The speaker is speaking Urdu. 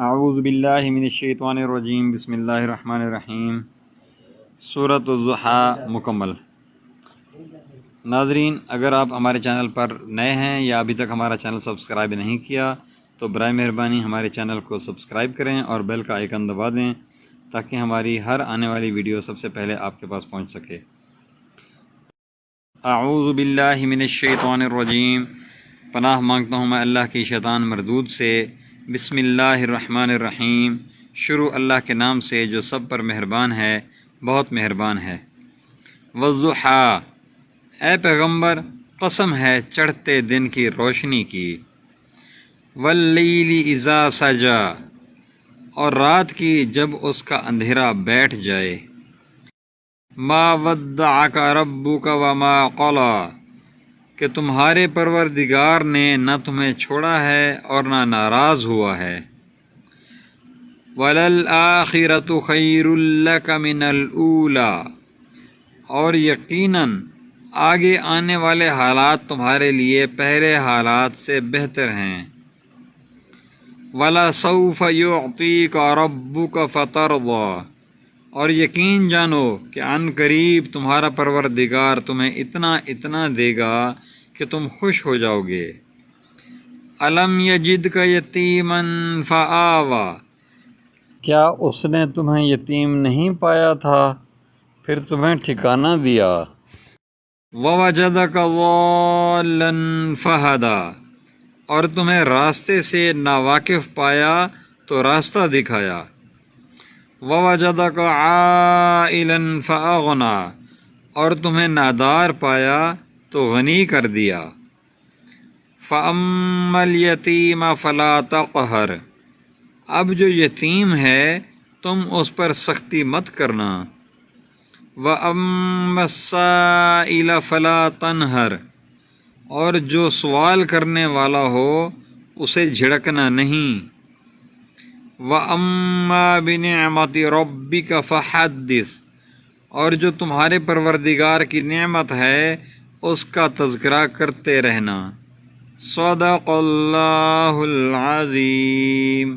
اعوذ باللہ من الشیطان الرجیم، بسم اللہ الرحمن الرحیم۔ سورۃ الضحیٰ مکمل۔ ناظرین، اگر آپ ہمارے چینل پر نئے ہیں یا ابھی تک ہمارا چینل سبسکرائب نہیں کیا تو برائے مہربانی ہمارے چینل کو سبسکرائب کریں اور بیل کا آئیکن دبا دیں تاکہ ہماری ہر آنے والی ویڈیو سب سے پہلے آپ کے پاس پہنچ سکے۔ اعوذ باللہ من الشیطان الرجیم، پناہ مانگتا ہوں میں اللہ کی شیطان مردود سے۔ بسم اللہ الرحمن الرحیم، شروع اللہ کے نام سے جو سب پر مہربان ہے، بہت مہربان ہے۔ والضحیٰ، اے پیغمبر قسم ہے چڑھتے دن کی روشنی کی۔ واللیل اذا سجا، اور رات کی جب اس کا اندھیرا بیٹھ جائے۔ ما ودعک ربک وما قلی، کہ تمہارے پروردگار نے نہ تمہیں چھوڑا ہے اور نہ ناراض ہوا ہے۔ وَلَلْآخِرَةُ خَيْرٌ لَكَ مِنَ الْأُولَىٰ، اور یقیناً آگے آنے والے حالات تمہارے لیے پہلے حالات سے بہتر ہیں۔ وَلَسَوْفَ يُعْطِيكَ رَبُّكَ فَتَرْضَىٰ، اور یقین جانو کہ عن قریب تمہارا پروردگار تمہیں اتنا دے گا کہ تم خوش ہو جاؤ گے۔ الم یجدک یتیما فآویٰ، کیا اس نے تمہیں یتیم نہیں پایا تھا پھر تمہیں ٹھکانہ دیا۔ ووجدک ضالا فہدیٰ، اور تمہیں راستے سے ناواقف پایا تو راستہ دکھایا۔ ووجدک عائلا فأغنیٰ، اور تمہیں نادار پایا تو غنی کر دیا۔ فَأَمَّا الْيَتِيمَ فَلَا تَقْهَرْ، اب جو یتیم ہے تم اس پر سختی مت کرنا۔ وَأَمَّا السَّائِلَ فَلَا تَنْهَرْ، اور جو سوال کرنے والا ہو اسے جھڑکنا نہیں۔ وَأَمَّا بِنِعْمَةِ رَبِّكَ فَحَدِّثْ، اور جو تمہارے پروردگار کی نعمت ہے اس کا تذکرہ کرتے رہنا۔ صدق اللہ العظیم۔